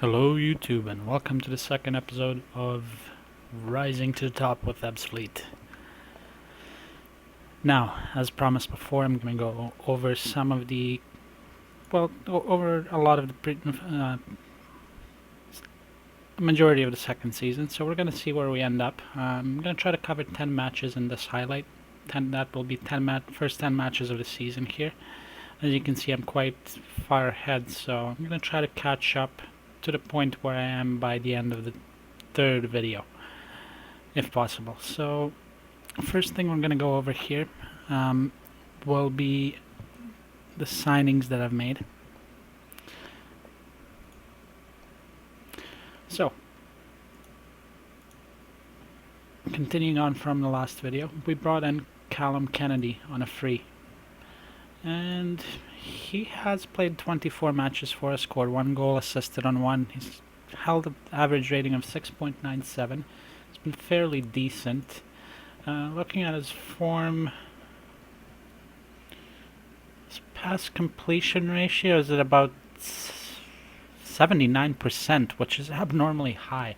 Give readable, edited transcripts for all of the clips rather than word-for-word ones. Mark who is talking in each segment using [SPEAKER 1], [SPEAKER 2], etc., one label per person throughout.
[SPEAKER 1] Hello YouTube and welcome to the second episode of Rising to the Top with Ebbsfleet. Now, as promised before, I'm going to go over some of the, over a lot of the majority of the second season. So we're going to see where we end up. I'm going to try to cover 10 matches in this highlight. That will be first 10 matches of the season here. As you can see, I'm quite far ahead, so I'm going to try to catch up to the point where I am by the end of the third video, if possible. So first thing we're going to go over here will be the signings that I've made. So continuing on from the last video, we brought in Callum Kennedy on a free, and he has played 24 matches for us, scored 1 goal, assisted on 1. He's held an average rating of 6.97. It's been fairly decent. Looking at his form, his pass completion ratio is at about 79%, which is abnormally high.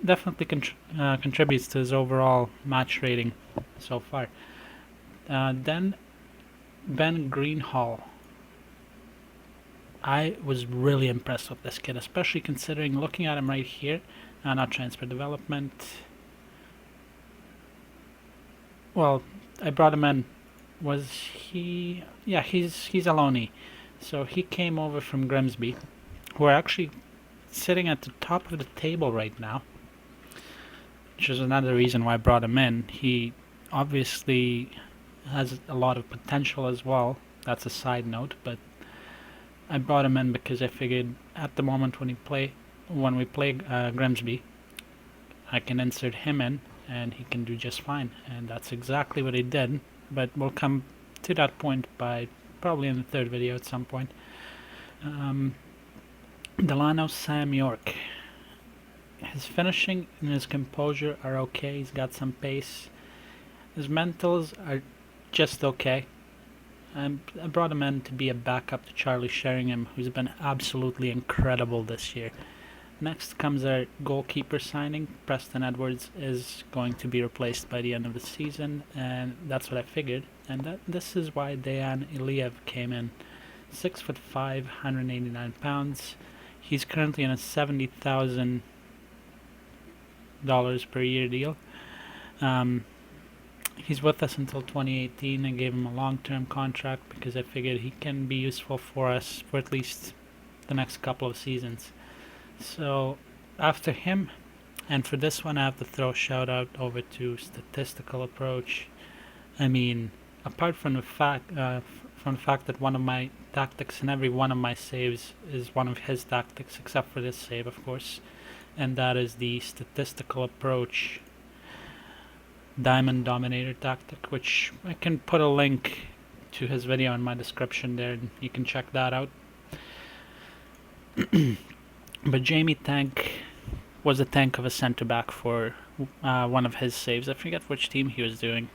[SPEAKER 1] Definitely contributes to his overall match rating so far. Then Ben Greenhall. I was really impressed with this kid, especially considering looking at him right here. Not transfer development. Well, I brought him in. Was he? Yeah, he's a loanee. So he came over from Grimsby, who are actually sitting at the top of the table right now, which is another reason why I brought him in. He obviously has a lot of potential as well. That's a side note, but I brought him in because I figured at the moment when we play Grimsby, I can insert him in and he can do just fine, and that's exactly what he did. But we'll come to that point by probably in the third video at some point. Delano Sam York. His finishing and his composure are okay. He's got some pace. His mentals are just okay. I brought him in to be a backup to Charlie Sheringham, who's been absolutely incredible this year. Next comes our goalkeeper signing. Preston Edwards is going to be replaced by the end of the season, and that's what I figured. And this is why Dejan Iliev came in. 6'5", 189 pounds. He's currently in a $70,000 per year deal. He's with us until 2018. I gave him a long-term contract because I figured he can be useful for us for at least the next couple of seasons. So after him, and for this one I have to throw a shout out over to Statistical Approach. I mean, apart from the fact that one of my tactics in every one of my saves is one of his tactics, except for this save of course, and that is the Statistical Approach Diamond Dominator tactic, which I can put a link to his video in my description there, and you can check that out. But Jamie Tank was a tank of a centre back for one of his saves. I forget which team he was doing.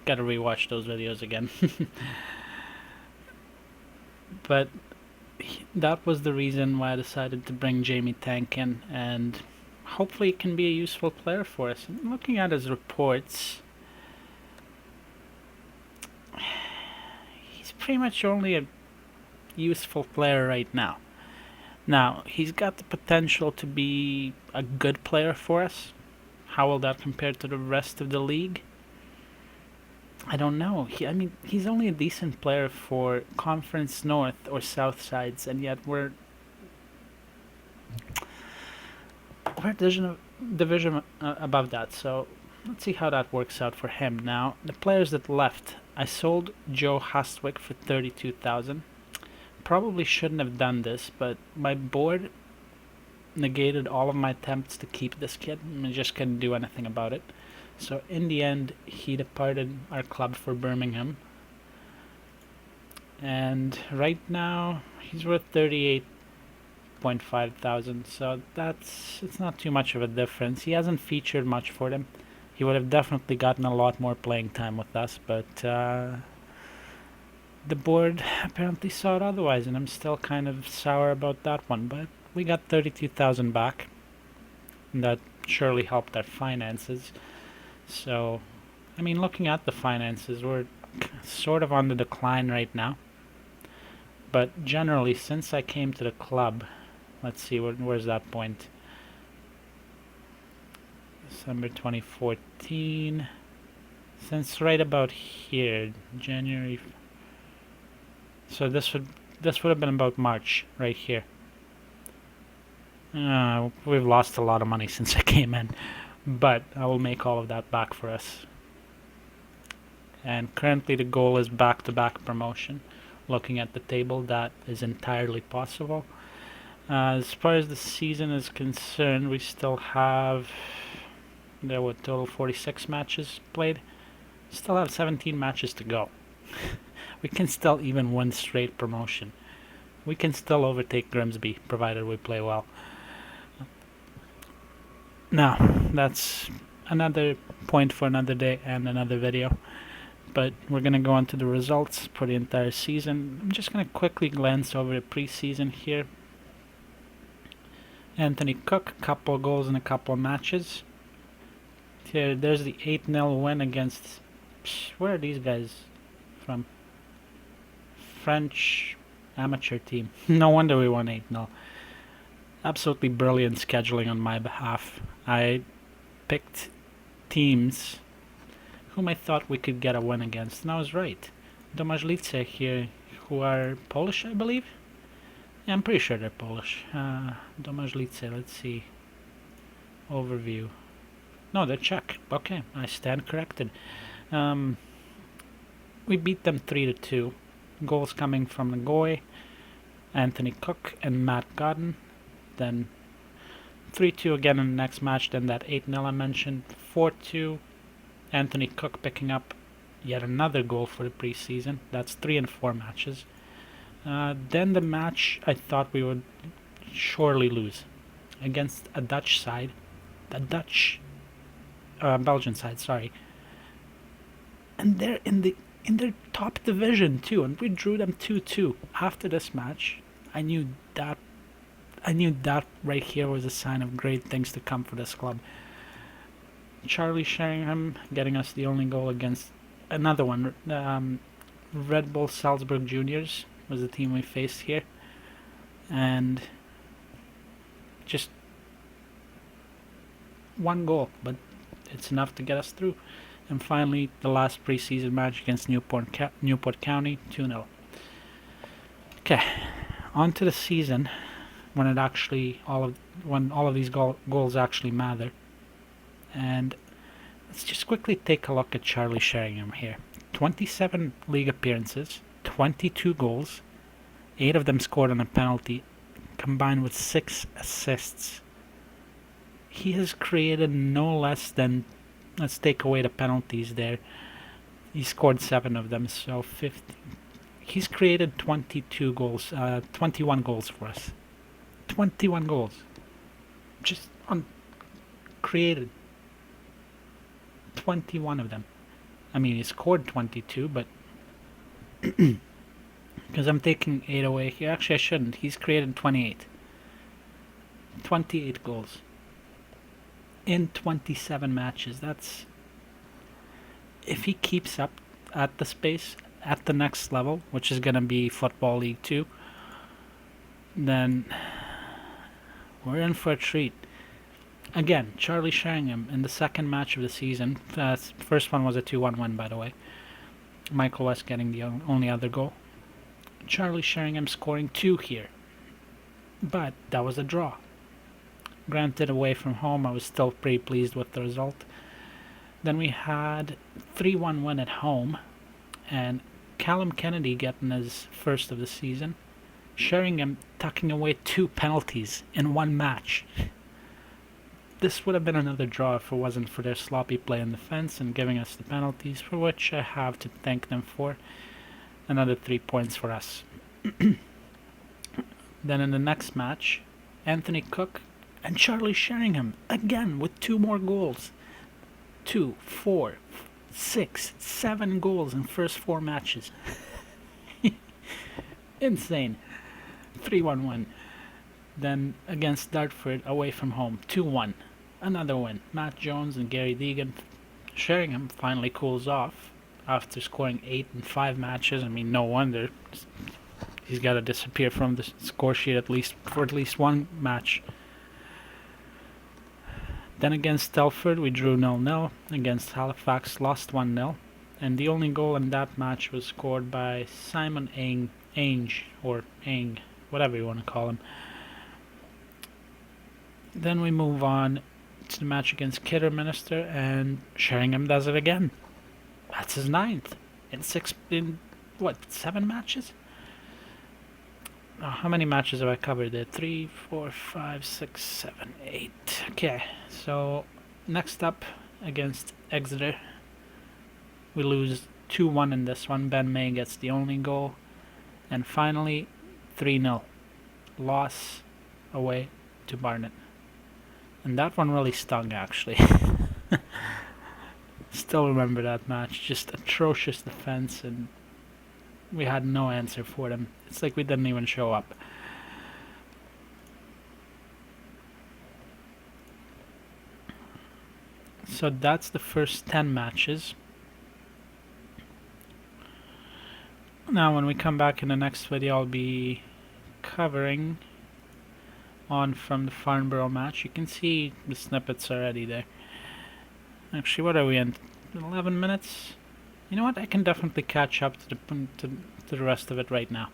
[SPEAKER 1] Gotta rewatch those videos again. But that was the reason why I decided to bring Jamie Tank in, and hopefully he can be a useful player for us. And looking at his reports, he's pretty much only a useful player right now. Now, he's got the potential to be a good player for us. How will that compare to the rest of the league? I don't know. He's only a decent player for Conference North or South sides, and yet we're division above that. So let's see how that works out for him. Now, the players that left, I sold Joe Hastwick for $32,000. Probably shouldn't have done this, but my board negated all of my attempts to keep this kid, and I just couldn't do anything about it. So in the end, he departed our club for Birmingham, and right now he's worth 38.5 thousand. So it's not too much of a difference. He hasn't featured much for them. He would have definitely gotten a lot more playing time with us, but the board apparently saw it otherwise, and I'm still kind of sour about that one. But we got 32,000 back, and that surely helped our finances. So, I mean, looking at the finances, we're sort of on the decline right now. But generally, since I came to the club, let's see, where's that point? December 2014. Since right about here, January. So this would have been about March, right here. We've lost a lot of money since I came in, but I will make all of that back for us. And currently the goal is back-to-back promotion. Looking at the table, that is entirely possible. As far as the season is concerned, we still have total 46 matches played. Still have 17 matches to go. We can still even win straight promotion. We can still overtake Grimsby, provided we play well. Now, that's another point for another day and another video. But we're going to go on to the results for the entire season. I'm just going to quickly glance over the preseason here. Anthony Cook, a couple of goals in a couple of matches. Here, there's the 8-0 win against... Where are these guys from? French amateur team. No wonder we won 8-0. Absolutely brilliant scheduling on my behalf. I picked teams whom I thought we could get a win against, and I was right. Domažlice here, who are Polish, I believe? Yeah, I'm pretty sure they're Polish. Domažlice, let's see. Overview. No, they're Czech. Okay, I stand corrected. We beat them 3-2. Goals coming from Nagoy, Anthony Cook, and Matt Godden. Then 3-2 again in the next match. Then that 8-0 I mentioned. 4-2. Anthony Cook picking up yet another goal for the preseason. That's 3 and 4 matches. Then the match I thought we would surely lose against a Dutch side. Belgian side, sorry. And they're in their top division too, and we drew them 2-2. After this match, I knew that right here was a sign of great things to come for this club. Charlie Sheringham getting us the only goal against another one. Red Bull Salzburg Juniors was the team we faced here, and just one goal, but it's enough to get us through. And finally, the last preseason match against Newport County, 2-0. Okay, on to the season when it actually when all of these goals actually matter. And let's just quickly take a look at Charlie Sheringham here. 27 league appearances, 22 goals, 8 of them scored on a penalty, combined with 6 assists. He has created no less than, let's take away the penalties there, he scored 7 of them, so 50. He's created 22 goals, 21 goals for us. 21 goals. Just created 21 of them. I mean, he scored 22, but because I'm taking 8 away here. Actually, I shouldn't. He's created 28. 28 goals in 27 matches. That's, if he keeps up at the pace at the next level, which is going to be Football League 2, then we're in for a treat. Again, Charlie Sheringham in the second match of the season. First one was a 2-1 win, by the way. Michael West getting the only other goal. Charlie Sheringham scoring 2 here. But that was a draw. Granted, away from home, I was still pretty pleased with the result. Then we had 3-1 win at home, and Callum Kennedy getting his first of the season. Sheringham tucking away 2 penalties in one match. This would have been another draw if it wasn't for their sloppy play in defense and giving us the penalties, for which I have to thank them for. Another 3 points for us. Then in the next match, Anthony Cook and Charlie Sheringham again with 2 more goals. 2, 4, 6, 7 goals in first 4 matches. Insane. 3-1-1. Then against Dartford, away from home, 2-1. Another win. Matt Jones and Gary Deegan. Sheringham finally cools off after scoring 8 in 5 matches. I mean, no wonder. He's got to disappear from the score sheet for at least one match. Then against Telford, we drew 0-0. Against Halifax, lost 1-0. And the only goal in that match was scored by Simon Ainge, or Ang, whatever you want to call him. Then we move on to the match against Kidderminster, and Sheringham does it again. That's his 9th in 7 matches? Oh, how many matches have I covered there? 3, 4, 5, 6, 7, 8. Okay, so next up against Exeter, we lose 2-1 in this one. Ben May gets the only goal. And finally, 3-0 loss away to Barnet. And that one really stung, actually. Still remember that match. Just atrocious defense, and we had no answer for them. It's like we didn't even show up. So that's the first 10 matches. Now when we come back in the next video, I'll be covering on from the Farnborough match. You can see the snippets already there. Actually, what are we in? 11 minutes? You know what? I can definitely catch up to the rest of it right now.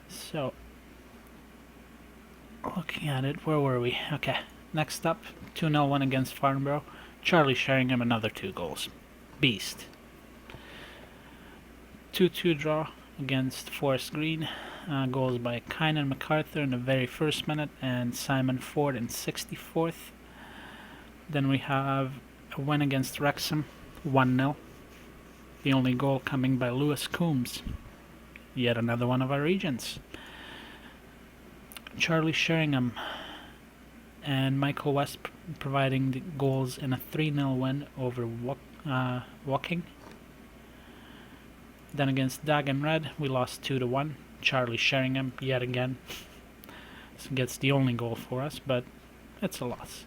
[SPEAKER 1] So, looking at it, where were we? Okay, next up, 2-0 win against Farnborough. Charlie Sheringham, another 2 goals. Beast. 2-2 draw against Forest Green. Goals by Kynan MacArthur in the very first minute and Simon Ford in 64th. Then we have a win against Wrexham, 1-0. The only goal coming by Lewis Coombs. Yet another one of our regions. Charlie Sheringham and Michael West providing the goals in a 3-0 win over Woking. Then against Dagon Red, we lost 2-1. Charlie Sheringham, yet again, gets the only goal for us, but it's a loss.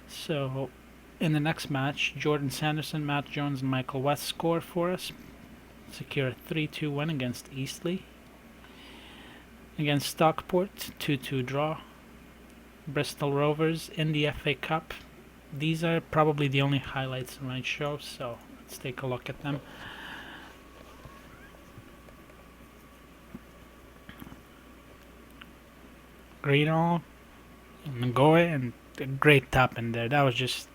[SPEAKER 1] So, in the next match, Jordan Sanderson, Matt Jones, and Michael West score for us. Secure a 3-2 win against Eastleigh. Against Stockport, 2-2 draw. Bristol Rovers in the FA Cup. These are probably the only highlights in my show, so let's take a look at them. Greeno, Ngoe, and a great tap in there. That was just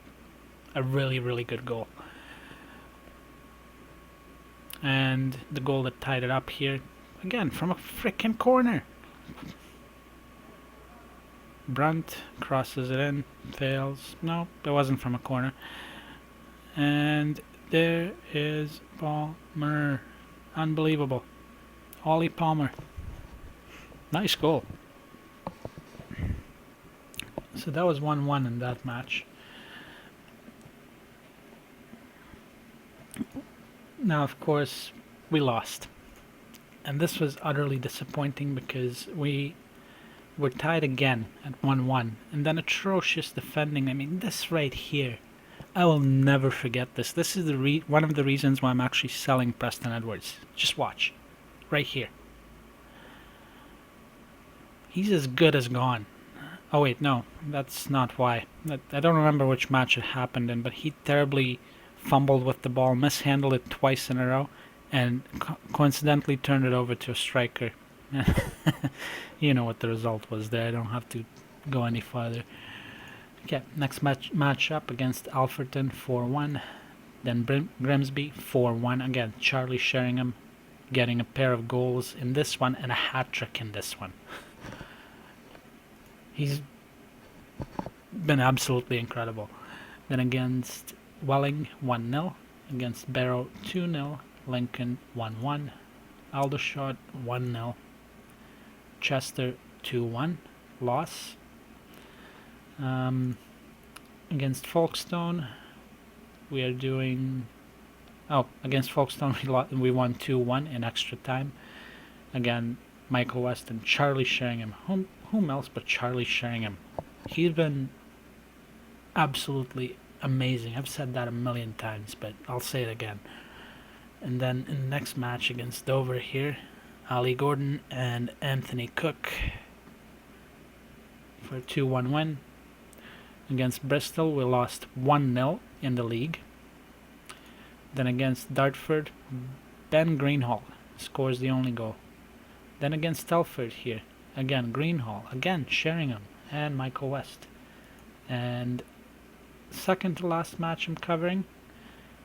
[SPEAKER 1] a really, really good goal. And the goal that tied it up here, again, from a frickin' corner. Brunt crosses it in, fails. No, it wasn't from a corner. And there is Palmer. Unbelievable. Ollie Palmer. Nice goal. So that was 1-1 in that match. Now, of course, we lost. And this was utterly disappointing because we were tied again at 1-1. And then atrocious defending. I mean, this right here. I will never forget this. This is one of the reasons why I'm actually selling Preston Edwards. Just watch. Right here. He's as good as gone. Oh wait, no, that's not why. I don't remember which match it happened in, but he terribly fumbled with the ball, mishandled it twice in a row, and coincidentally turned it over to a striker. You know what the result was there. I don't have to go any further. Okay, next match up against Alfreton, 4-1. Then Grimsby, 4-1. Again, Charlie Sheringham getting a pair of goals in this one and a hat-trick in this one. He's been absolutely incredible. Then against Welling, 1-0. Against Barrow, 2-0. Lincoln, 1-1. Aldershot, 1-0. Chester, 2-1. Loss. Against Folkestone, we are doing... Oh, against Folkestone we won 2-1 in extra time. Again, Michael West and Charlie Sheringham. Whom else but Charlie Sheringham? He's been absolutely amazing. I've said that a million times, but I'll say it again. And then in the next match against Dover here, Ali Gordon and Anthony Cook for a 2-1 win. Against Bristol, we lost 1-0 in the league. Then against Dartford, Ben Greenhall scores the only goal. Then against Telford here, again Greenhall, again Sheringham, and Michael West. And second to last match I'm covering,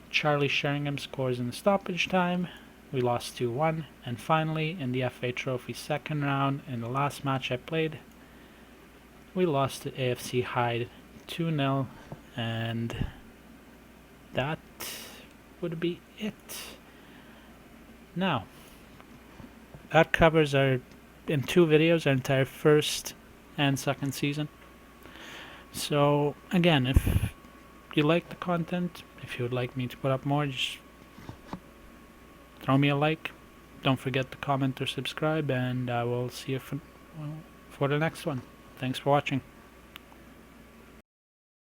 [SPEAKER 1] Charlie Sheringham scores in the stoppage time. We lost 2-1. And finally, in the FA Trophy second round, in the last match I played, we lost to AFC Hyde 2-0, and that would be it. Now, that covers in 2 videos, our entire first and second season. So, again, if you like the content, if you would like me to put up more, just throw me a like. Don't forget to comment or subscribe, and I will see you for the next one. Thanks for watching.